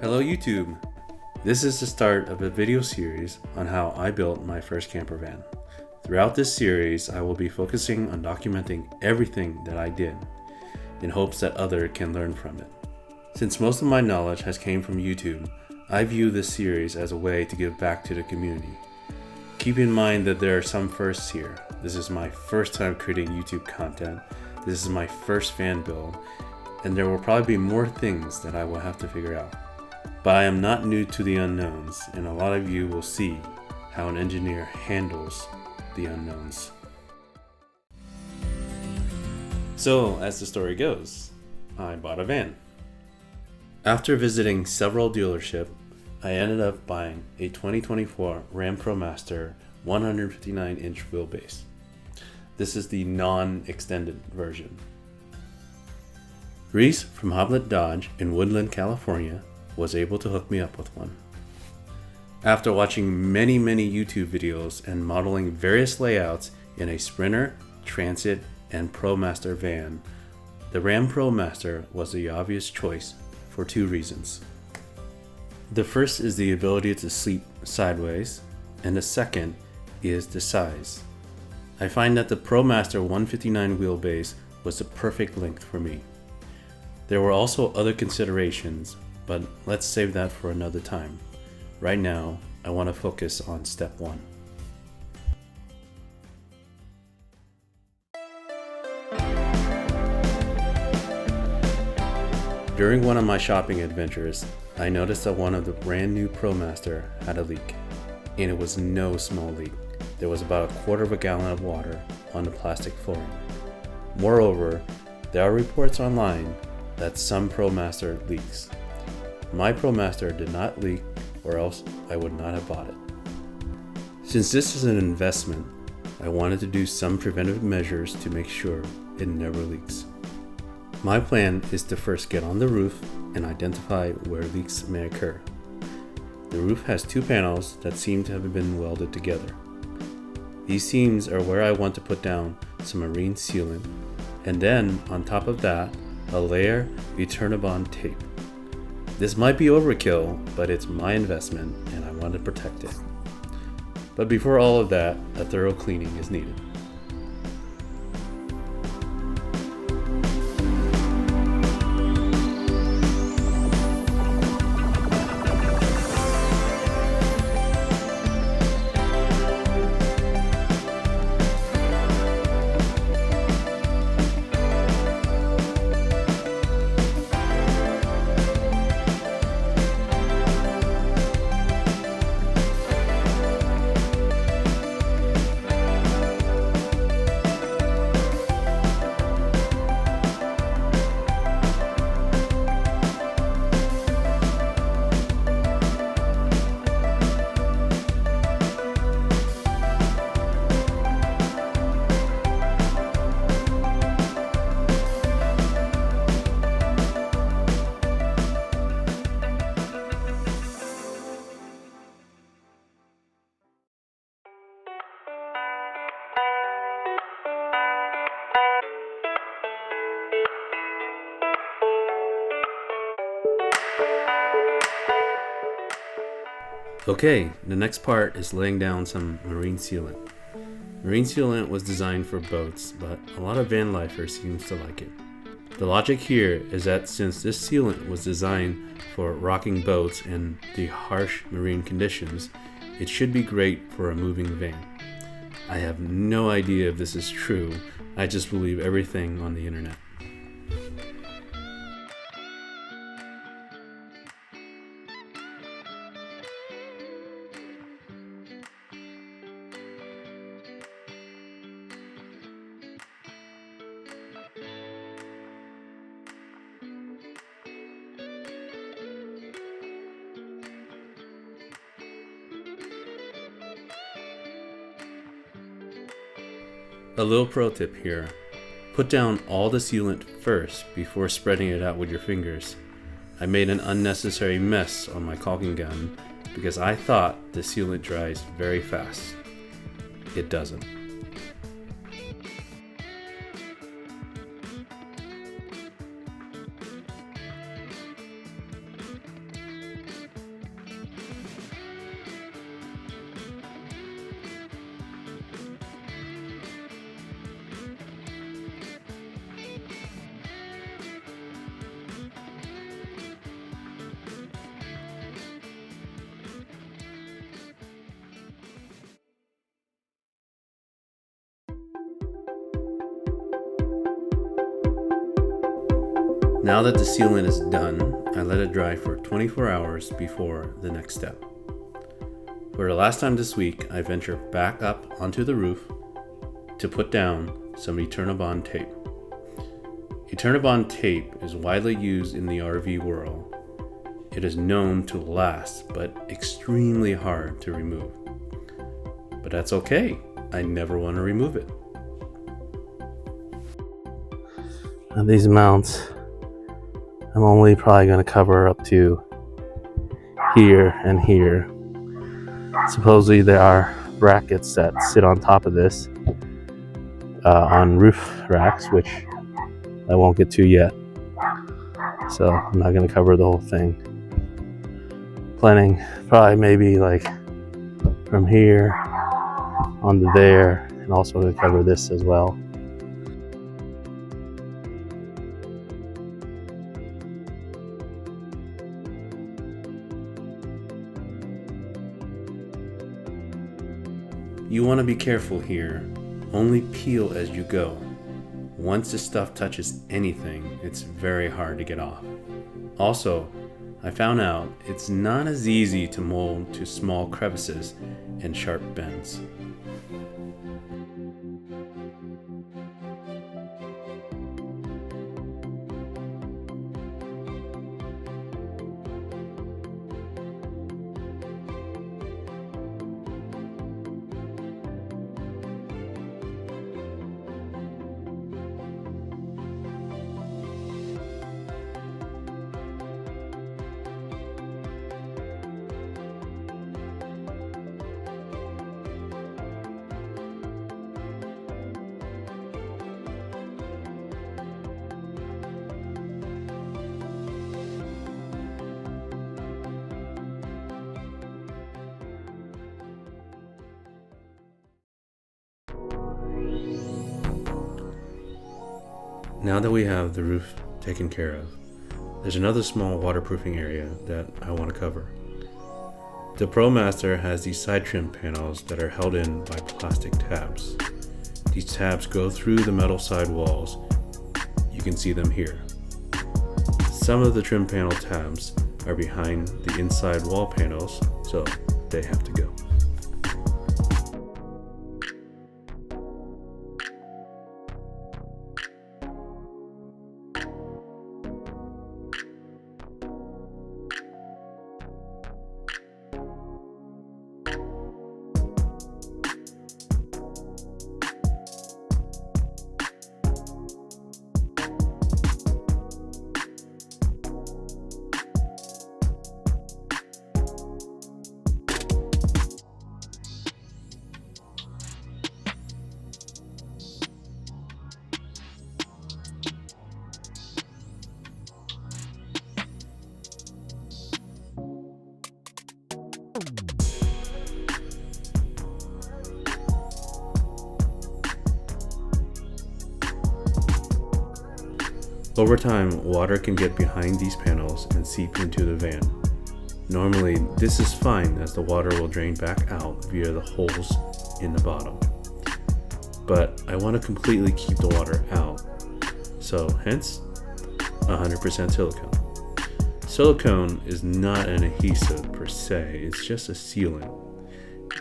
Hello YouTube! This is the start of a video series on how I built my first camper van. Throughout this series, I will be focusing on documenting everything that I did in hopes that others can learn from it. Since most of my knowledge has came from YouTube, I view this series as a way to give back to the community. Keep in mind that there are some firsts here. This is my first time creating YouTube content. This is my first van build, and there will probably be more things that I will have to figure out. But I am not new to the unknowns, and a lot of you will see how an engineer handles the unknowns. So, as the story goes, I bought a van. After visiting several dealerships, I ended up buying a 2024 Ram Promaster 159-inch wheelbase. This is the non-extended version. Reese from Hoblet Dodge in Woodland, California was able to hook me up with one. After watching many YouTube videos and modeling various layouts in a Sprinter, Transit, and Promaster van, the Ram Promaster was the obvious choice for two reasons. The first is the ability to sleep sideways, and the second is the size. I find that the Promaster 159 wheelbase was the perfect length for me. There were also other considerations, but let's save that for another time. Right now, I want to focus on step one. During one of my shopping adventures, I noticed that one of the brand new Promaster had a leak, and it was no small leak. There was about 1/4 of a gallon of water on the plastic flooring. Moreover, there are reports online that some Promaster leaks. My Promaster did not leak, or else I would not have bought it. Since this is an investment, I wanted to do some preventive measures to make sure it never leaks. My plan is to first get on the roof and identify where leaks may occur. The roof has two panels that seem to have been welded together. These seams are where I want to put down some marine sealant, and then on top of that, a layer of Eternabond tape. This might be overkill, but it's my investment and I want to protect it. But before all of that, a thorough cleaning is needed. Okay, the next part is laying down some marine sealant. Marine sealant was designed for boats, but a lot of van lifers seems to like it. The logic here is that since this sealant was designed for rocking boats in the harsh marine conditions, it should be great for a moving van. I have no idea if this is true, I just believe everything on the internet. A little pro tip here. Put down all the sealant first before spreading it out with your fingers. I made an unnecessary mess on my caulking gun because I thought the sealant dries very fast. It doesn't. Now that the sealant is done, I let it dry for 24 hours before the next step. For the last time this week, I venture back up onto the roof to put down some Eternabond tape. Eternabond tape is widely used in the RV world. It is known to last, but extremely hard to remove. But that's okay, I never want to remove it. Now these mounts, I'm only probably going to cover up to here and here. Supposedly there are brackets that sit on top of this on roof racks, which I won't get to yet. So I'm not going to cover the whole thing. Planning probably maybe like from here onto there, and also going to cover this as well. You want to be careful here. Only peel as you go. Once the stuff touches anything, it's very hard to get off. Also, I found out it's not as easy to mold to small crevices and sharp bends. Now that we have the roof taken care of, there's another small waterproofing area that I want to cover. The Promaster has these side trim panels that are held in by plastic tabs. These tabs go through the metal side walls. You can see them here. Some of the trim panel tabs are behind the inside wall panels, so they have to go. Over time, water can get behind these panels and seep into the van. Normally, this is fine as the water will drain back out via the holes in the bottom. But I want to completely keep the water out, so hence 100% silicone. Silicone is not an adhesive per se, it's just a sealant.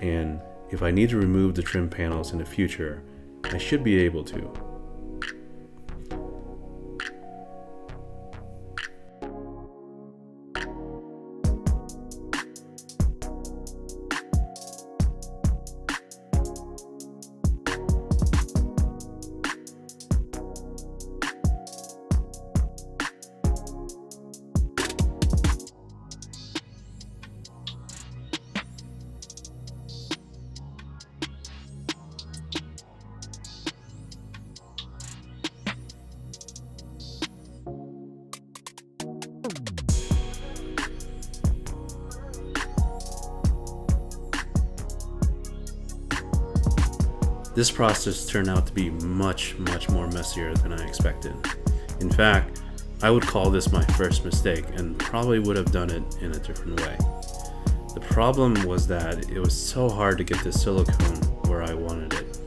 And if I need to remove the trim panels in the future, I should be able to. This process turned out to be much more messier than I expected. In fact, I would call this my first mistake and probably would have done it in a different way. The problem was that it was so hard to get the silicone where I wanted it.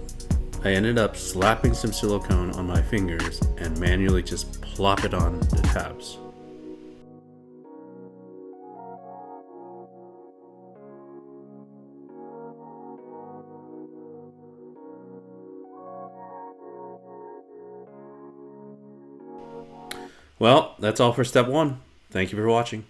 I ended up slapping some silicone on my fingers and manually just plop it on the tabs. Well, that's all for step 1. Thank you for watching.